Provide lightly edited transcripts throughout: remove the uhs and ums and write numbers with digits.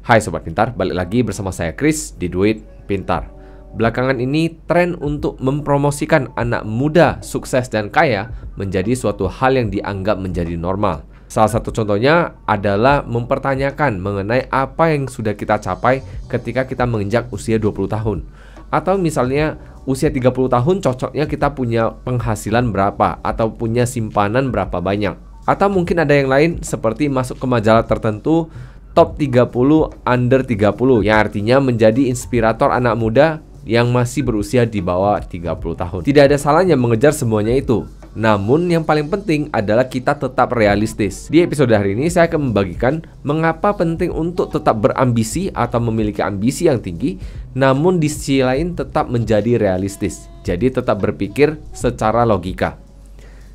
Hai Sobat Pintar, balik lagi bersama saya Chris di Duit Pintar. Belakangan ini tren untuk mempromosikan anak muda sukses dan kaya menjadi suatu hal yang dianggap menjadi normal. Salah satu contohnya adalah mempertanyakan mengenai apa yang sudah kita capai ketika kita menginjak usia 20 tahun. Atau misalnya usia 30 tahun cocoknya kita punya penghasilan berapa atau punya simpanan berapa banyak. Atau mungkin ada yang lain seperti masuk ke majalah tertentu top 30 under 30 yang artinya menjadi inspirator anak muda yang masih berusia di bawah 30 tahun. Tidak ada salahnya mengejar semuanya itu. Namun yang paling penting adalah kita tetap realistis. Di episode hari ini saya akan membagikan mengapa penting untuk tetap berambisi atau memiliki ambisi yang tinggi, namun di sisi lain tetap menjadi realistis. Jadi tetap berpikir secara logika.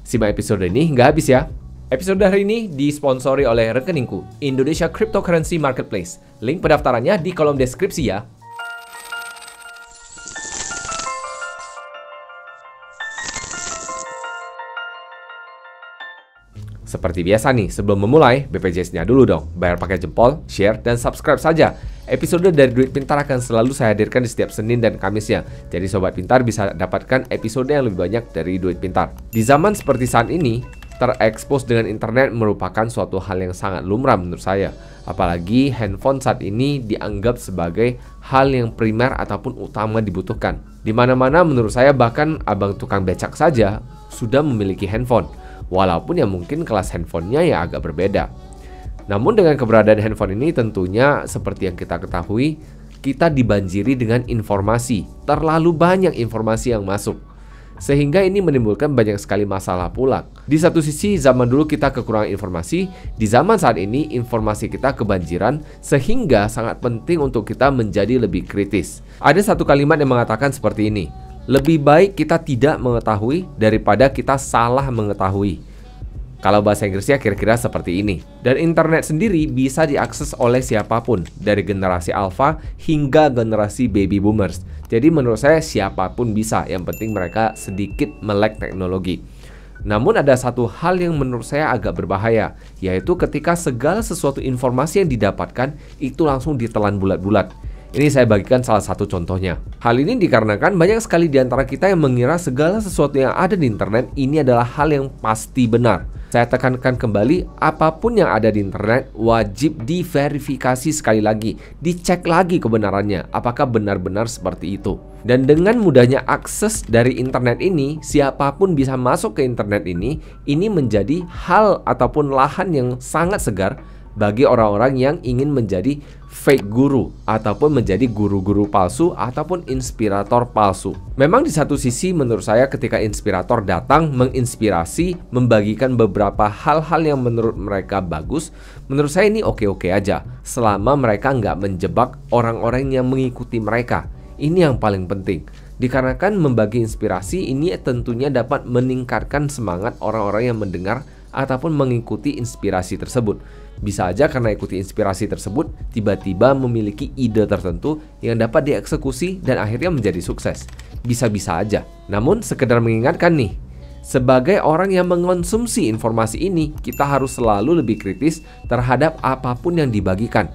Simak episode ini hingga habis ya. Episode hari ini disponsori oleh rekeningku, Indonesia Cryptocurrency Marketplace. Link pendaftarannya di kolom deskripsi ya. Seperti biasa nih, sebelum memulai, BPJS-nya dulu dong. Bayar pakai jempol, share, dan subscribe saja. Episode dari Duit Pintar akan selalu saya hadirkan di setiap Senin dan Kamisnya. Jadi Sobat Pintar bisa dapatkan episode yang lebih banyak dari Duit Pintar. Di zaman seperti saat ini, terekspos dengan internet merupakan suatu hal yang sangat lumrah menurut saya. Apalagi handphone saat ini dianggap sebagai hal yang primer ataupun utama dibutuhkan. Di mana-mana menurut saya bahkan abang tukang becak saja sudah memiliki handphone. Walaupun ya mungkin kelas handphonenya ya agak berbeda. Namun dengan keberadaan handphone ini tentunya seperti yang kita ketahui, kita dibanjiri dengan informasi. Terlalu banyak informasi yang masuk. Sehingga ini menimbulkan banyak sekali masalah pula. Di satu sisi zaman dulu kita kekurangan informasi, di zaman saat ini informasi kita kebanjiran, sehingga sangat penting untuk kita menjadi lebih kritis. Ada satu kalimat yang mengatakan seperti ini: lebih baik kita tidak mengetahui daripada kita salah mengetahui. Kalau bahasa Inggrisnya kira-kira seperti ini. Dan internet sendiri bisa diakses oleh siapapun, dari generasi alpha hingga generasi baby boomers. Jadi menurut saya siapapun bisa, yang penting mereka sedikit melek teknologi. Namun ada satu hal yang menurut saya agak berbahaya, yaitu ketika segala sesuatu informasi yang didapatkan itu langsung ditelan bulat-bulat. Ini saya bagikan salah satu contohnya. Hal ini dikarenakan banyak sekali di antara kita yang mengira segala sesuatu yang ada di internet ini adalah hal yang pasti benar. Saya tekankan kembali, apapun yang ada di internet wajib diverifikasi sekali lagi, dicek lagi kebenarannya, apakah benar-benar seperti itu. Dan dengan mudahnya akses dari internet ini, siapapun bisa masuk ke internet ini menjadi hal ataupun lahan yang sangat segar bagi orang-orang yang ingin menjadi fake guru ataupun menjadi guru-guru palsu ataupun inspirator palsu. Memang di satu sisi menurut saya ketika inspirator datang menginspirasi, membagikan beberapa hal-hal yang menurut mereka bagus, menurut saya ini oke-oke aja selama mereka nggak menjebak orang-orang yang mengikuti mereka. Ini yang paling penting. Dikarenakan membagi inspirasi ini tentunya dapat meningkatkan semangat orang-orang yang mendengar ataupun mengikuti inspirasi tersebut. Bisa aja karena ikuti inspirasi tersebut tiba-tiba memiliki ide tertentu yang dapat dieksekusi dan akhirnya menjadi sukses. Bisa-bisa aja. Namun sekedar mengingatkan nih, sebagai orang yang mengonsumsi informasi ini, kita harus selalu lebih kritis terhadap apapun yang dibagikan.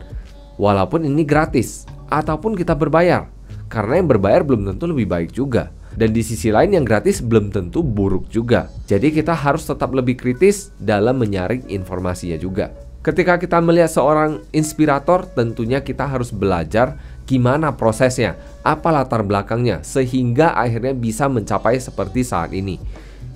Walaupun ini gratis ataupun kita berbayar. Karena yang berbayar belum tentu lebih baik juga. Dan di sisi lain yang gratis belum tentu buruk juga. Jadi kita harus tetap lebih kritis dalam menyaring informasinya juga. Ketika kita melihat seorang inspirator, tentunya kita harus belajar gimana prosesnya, apa latar belakangnya, sehingga akhirnya bisa mencapai seperti saat ini.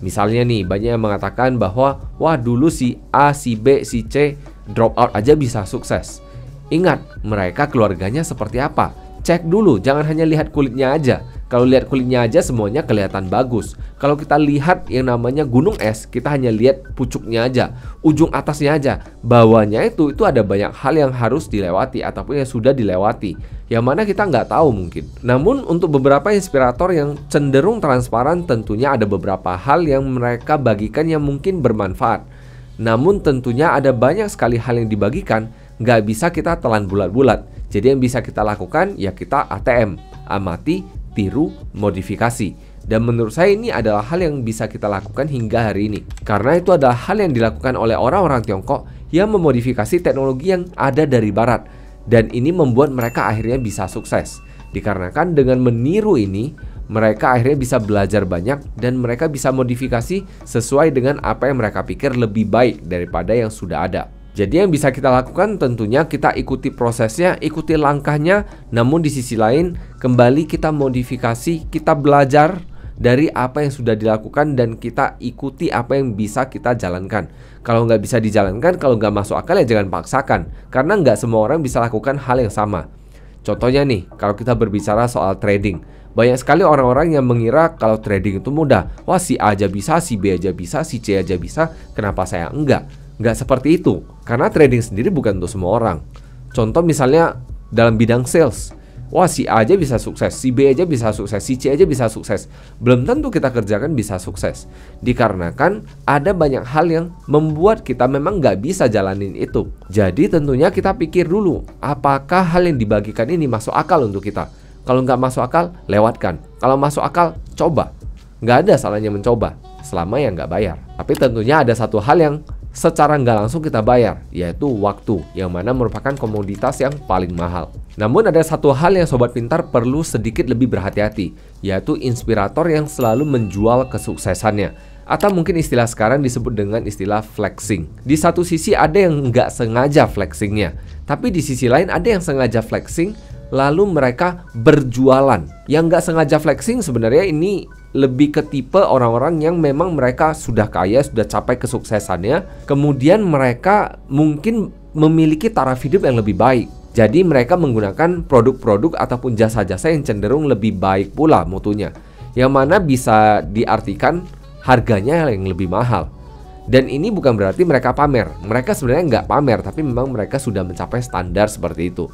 Misalnya nih, banyak yang mengatakan bahwa wah dulu si A, si B, si C drop out aja bisa sukses. Ingat, mereka keluarganya seperti apa? Cek dulu, jangan hanya lihat kulitnya aja. Kalau lihat kulitnya aja semuanya kelihatan bagus. Kalau kita lihat yang namanya gunung es, kita hanya lihat pucuknya aja, ujung atasnya aja. Bawahnya itu ada banyak hal yang harus dilewati ataupun yang sudah dilewati, yang mana kita nggak tahu mungkin. Namun untuk beberapa inspirator yang cenderung transparan, tentunya ada beberapa hal yang mereka bagikan yang mungkin bermanfaat. Namun tentunya ada banyak sekali hal yang dibagikan, nggak bisa kita telan bulat-bulat. Jadi yang bisa kita lakukan ya kita ATM, amati, tiru, modifikasi. Dan menurut saya ini adalah hal yang bisa kita lakukan hingga hari ini. Karena itu adalah hal yang dilakukan oleh orang-orang Tiongkok yang memodifikasi teknologi yang ada dari barat. Dan ini membuat mereka akhirnya bisa sukses. Dikarenakan dengan meniru ini, mereka akhirnya bisa belajar banyak dan mereka bisa modifikasi sesuai dengan apa yang mereka pikir lebih baik daripada yang sudah ada. Jadi yang bisa kita lakukan tentunya kita ikuti prosesnya, ikuti langkahnya, namun di sisi lain kembali kita modifikasi, kita belajar dari apa yang sudah dilakukan dan kita ikuti apa yang bisa kita jalankan. Kalau nggak bisa dijalankan, kalau nggak masuk akal ya jangan paksakan, karena nggak semua orang bisa lakukan hal yang sama. Contohnya nih, kalau kita berbicara soal trading, banyak sekali orang-orang yang mengira kalau trading itu mudah. Wah, si A aja bisa, si B aja bisa, si C aja bisa, kenapa saya enggak? Nggak seperti itu, karena trading sendiri bukan untuk semua orang. Contoh misalnya dalam bidang sales, wah si A aja bisa sukses, si B aja bisa sukses, si C aja bisa sukses. Belum tentu kita kerjakan bisa sukses. Dikarenakan ada banyak hal yang membuat kita memang nggak bisa jalanin itu. Jadi tentunya kita pikir dulu, apakah hal yang dibagikan ini masuk akal untuk kita. Kalau nggak masuk akal, lewatkan. Kalau masuk akal, coba. Nggak ada salahnya mencoba, selama yang nggak bayar. Tapi tentunya ada satu hal yang secara nggak langsung kita bayar, yaitu waktu, yang mana merupakan komoditas yang paling mahal. Namun ada satu hal yang Sobat Pintar perlu sedikit lebih berhati-hati, yaitu inspirator yang selalu menjual kesuksesannya, atau mungkin istilah sekarang disebut dengan istilah flexing. Di satu sisi ada yang nggak sengaja flexingnya, tapi di sisi lain ada yang sengaja flexing lalu mereka berjualan. Yang nggak sengaja flexing sebenarnya ini lebih ke tipe orang-orang yang memang mereka sudah kaya, sudah capai kesuksesannya, kemudian mereka mungkin memiliki taraf hidup yang lebih baik. Jadi mereka menggunakan produk-produk ataupun jasa-jasa yang cenderung lebih baik pula mutunya, yang mana bisa diartikan harganya yang lebih mahal. Dan ini bukan berarti mereka pamer. Mereka sebenarnya nggak pamer, tapi memang mereka sudah mencapai standar seperti itu.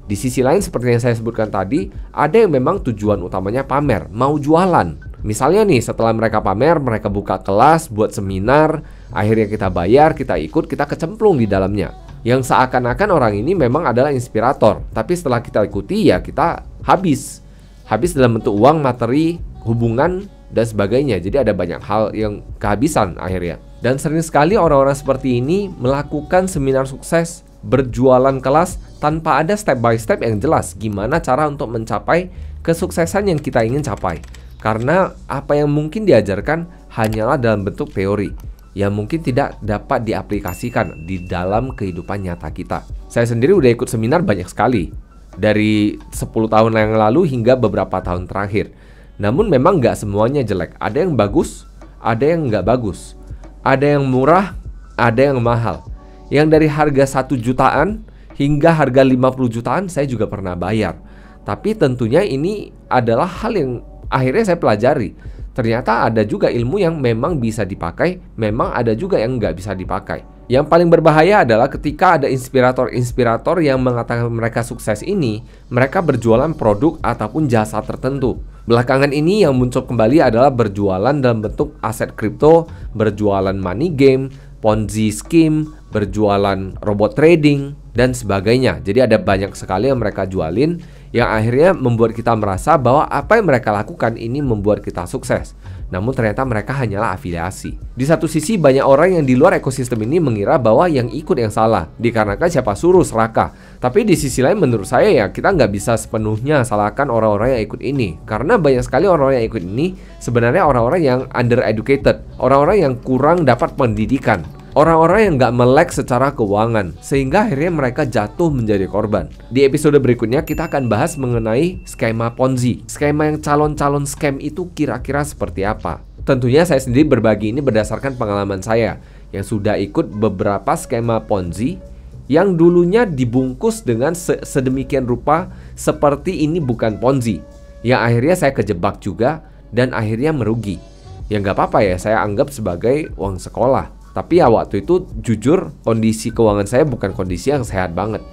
Di sisi lain seperti yang saya sebutkan tadi, ada yang memang tujuan utamanya pamer, mau jualan. Misalnya nih, setelah mereka pamer, mereka buka kelas, buat seminar, akhirnya kita bayar, kita ikut, kita kecemplung di dalamnya. Yang seakan-akan orang ini memang adalah inspirator, tapi setelah kita ikuti ya kita habis. Habis dalam bentuk uang, materi, hubungan, dan sebagainya. Jadi ada banyak hal yang kehabisan akhirnya. Dan sering sekali orang-orang seperti ini melakukan seminar sukses, berjualan kelas tanpa ada step by step yang jelas gimana cara untuk mencapai kesuksesan yang kita ingin capai. Karena apa yang mungkin diajarkan hanyalah dalam bentuk teori yang mungkin tidak dapat diaplikasikan di dalam kehidupan nyata kita. Saya sendiri udah ikut seminar banyak sekali, dari 10 tahun yang lalu hingga beberapa tahun terakhir. Namun memang nggak semuanya jelek. Ada yang bagus, ada yang nggak bagus. Ada yang murah, ada yang mahal. Yang dari harga 1 jutaan hingga harga 50 jutaan saya juga pernah bayar. Tapi tentunya ini adalah hal yang akhirnya saya pelajari. Ternyata ada juga ilmu yang memang bisa dipakai, memang ada juga yang nggak bisa dipakai. Yang paling berbahaya adalah ketika ada inspirator-inspirator yang mengatakan mereka sukses ini, mereka berjualan produk ataupun jasa tertentu. Belakangan ini yang muncul kembali adalah berjualan dalam bentuk aset kripto, berjualan money game, Ponzi scheme, berjualan robot trading, dan sebagainya. Jadi ada banyak sekali yang mereka jualin, yang akhirnya membuat kita merasa bahwa apa yang mereka lakukan ini membuat kita sukses. Namun ternyata mereka hanyalah afiliasi. Di satu sisi banyak orang yang di luar ekosistem ini mengira bahwa yang ikut yang salah, dikarenakan siapa suruh serakah. Tapi di sisi lain menurut saya ya kita nggak bisa sepenuhnya salahkan orang-orang yang ikut ini. Karena banyak sekali orang-orang yang ikut ini sebenarnya orang-orang yang undereducated, orang-orang yang kurang dapat pendidikan, orang-orang yang nggak melek secara keuangan, sehingga akhirnya mereka jatuh menjadi korban. Di episode berikutnya kita akan bahas mengenai skema Ponzi. Skema yang calon-calon scam itu kira-kira seperti apa? Tentunya saya sendiri berbagi ini berdasarkan pengalaman saya yang sudah ikut beberapa skema Ponzi yang dulunya dibungkus dengan sedemikian rupa seperti ini bukan Ponzi, yang akhirnya saya kejebak juga dan akhirnya merugi. Ya nggak apa-apa ya, saya anggap sebagai uang sekolah. Tapi ya waktu itu jujur kondisi keuangan saya bukan kondisi yang sehat banget.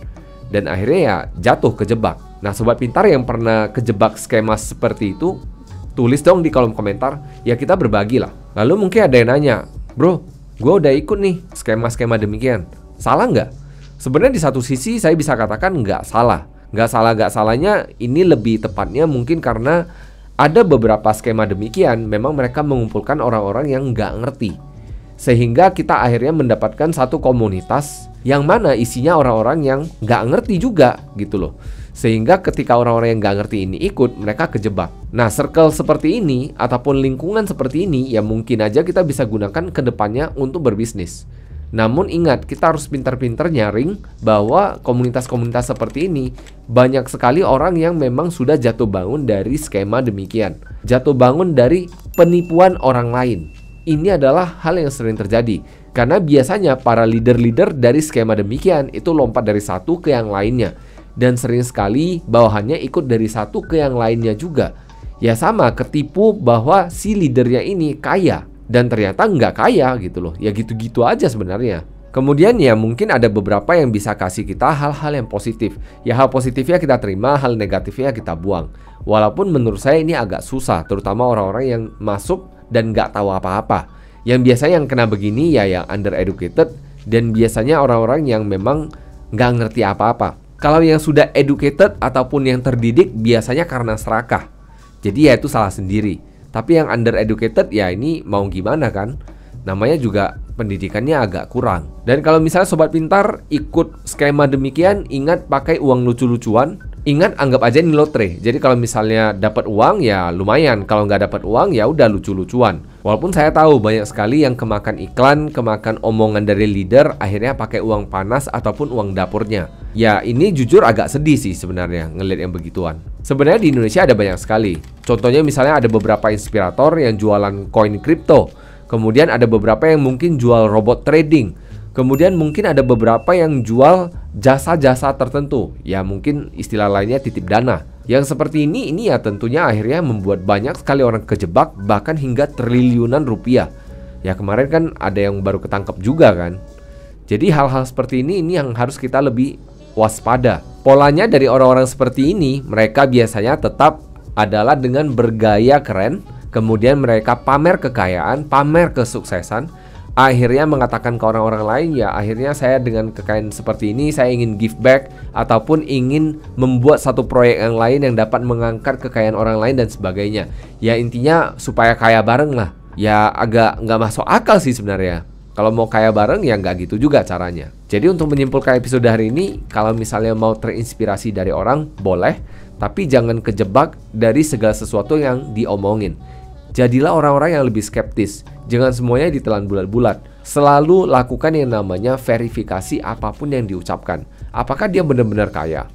Dan akhirnya ya jatuh kejebak. Nah Sobat Pintar yang pernah kejebak skema seperti itu, tulis dong di kolom komentar. Ya kita berbagi lah. Lalu mungkin ada yang nanya, bro, gue udah ikut nih skema-skema demikian, salah nggak? Sebenarnya di satu sisi saya bisa katakan nggak salah. Nggak salahnya ini lebih tepatnya mungkin karena ada beberapa skema demikian memang mereka mengumpulkan orang-orang yang nggak ngerti. Sehingga kita akhirnya mendapatkan satu komunitas yang mana isinya orang-orang yang nggak ngerti juga gitu loh. Sehingga ketika orang-orang yang nggak ngerti ini ikut, mereka kejebak. Nah, circle seperti ini ataupun lingkungan seperti ini ya mungkin aja kita bisa gunakan ke depannya untuk berbisnis. Namun ingat, kita harus pintar-pintar nyaring bahwa komunitas-komunitas seperti ini banyak sekali orang yang memang sudah jatuh bangun dari skema demikian. Jatuh bangun dari penipuan orang lain. Ini adalah hal yang sering terjadi. Karena biasanya para leader-leader dari skema demikian itu lompat dari satu ke yang lainnya. Dan sering sekali bawahannya ikut dari satu ke yang lainnya juga. Ya sama, ketipu bahwa si leadernya ini kaya. Dan ternyata nggak kaya gitu loh. Ya gitu-gitu aja sebenarnya. Kemudian ya mungkin ada beberapa yang bisa kasih kita hal-hal yang positif. Ya hal positifnya kita terima, hal negatifnya kita buang. Walaupun menurut saya ini agak susah, terutama orang-orang yang masuk dan nggak tahu apa-apa. Yang biasanya yang kena begini ya yang undereducated, dan biasanya orang-orang yang memang nggak ngerti apa-apa. Kalau yang sudah educated ataupun yang terdidik biasanya karena serakah. Jadi ya itu salah sendiri. Tapi yang undereducated ya ini mau gimana kan? Namanya juga pendidikannya agak kurang. Dan kalau misalnya sobat pintar ikut skema demikian, ingat pakai uang lucu-lucuan. Ingat, anggap aja ini lotre. Jadi kalau misalnya dapat uang ya lumayan. Kalau nggak dapat uang ya udah lucu-lucuan. Walaupun saya tahu banyak sekali yang kemakan iklan, kemakan omongan dari leader, akhirnya pakai uang panas ataupun uang dapurnya. Ya ini jujur agak sedih sih sebenarnya ngeliat yang begituan. Sebenarnya di Indonesia ada banyak sekali. Contohnya misalnya ada beberapa inspirator yang jualan koin kripto. Kemudian ada beberapa yang mungkin jual robot trading. Kemudian mungkin ada beberapa yang jual jasa-jasa tertentu. Ya mungkin istilah lainnya titip dana. Yang seperti ini ya tentunya akhirnya membuat banyak sekali orang kejebak, bahkan hingga triliunan rupiah. Ya kemarin kan ada yang baru ketangkep juga kan. Jadi hal-hal seperti ini yang harus kita lebih waspada. Polanya dari orang-orang seperti ini, mereka biasanya tetap adalah dengan bergaya keren. Kemudian mereka pamer kekayaan, pamer kesuksesan. Akhirnya mengatakan ke orang-orang lain, ya akhirnya saya dengan kekayaan seperti ini saya ingin give back ataupun ingin membuat satu proyek yang lain yang dapat mengangkat kekayaan orang lain dan sebagainya. Ya intinya supaya kaya bareng lah. Ya agak nggak masuk akal sih sebenarnya. Kalau mau kaya bareng ya nggak gitu juga caranya. Jadi untuk menyimpulkan episode hari ini, kalau misalnya mau terinspirasi dari orang boleh, tapi jangan kejebak dari segala sesuatu yang diomongin. Jadilah orang-orang yang lebih skeptis. Jangan semuanya ditelan bulat-bulat. Selalu lakukan yang namanya verifikasi apapun yang diucapkan. Apakah dia benar-benar kaya?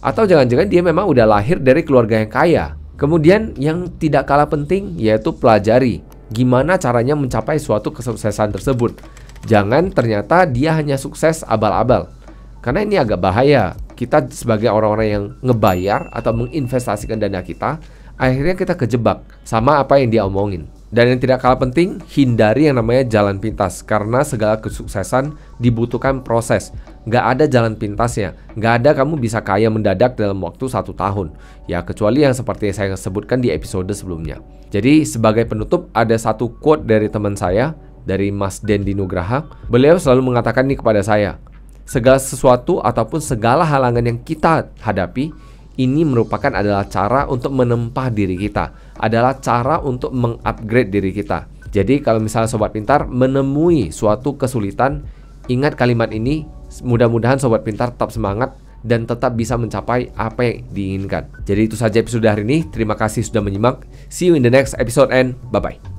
Atau jangan-jangan dia memang udah lahir dari keluarga yang kaya. Kemudian yang tidak kalah penting yaitu pelajari gimana caranya mencapai suatu kesuksesan tersebut. Jangan ternyata dia hanya sukses abal-abal. Karena ini agak bahaya. Kita sebagai orang-orang yang ngebayar atau menginvestasikan dana kita, akhirnya kita kejebak sama apa yang dia omongin. Dan yang tidak kalah penting, hindari yang namanya jalan pintas. Karena segala kesuksesan dibutuhkan proses. Nggak ada jalan pintasnya. Nggak ada kamu bisa kaya mendadak dalam waktu 1 tahun. Ya kecuali yang seperti yang saya sebutkan di episode sebelumnya. Jadi sebagai penutup, ada satu quote dari teman saya, dari Mas Dendi Nugraha. Beliau selalu mengatakan ini kepada saya, segala sesuatu ataupun segala halangan yang kita hadapi, ini merupakan adalah cara untuk menempa diri kita, adalah cara untuk mengupgrade diri kita. Jadi kalau misalnya sobat pintar menemui suatu kesulitan, ingat kalimat ini. Mudah-mudahan sobat pintar tetap semangat dan tetap bisa mencapai apa yang diinginkan. Jadi itu saja episode hari ini. Terima kasih sudah menyimak. See you in the next episode and bye-bye.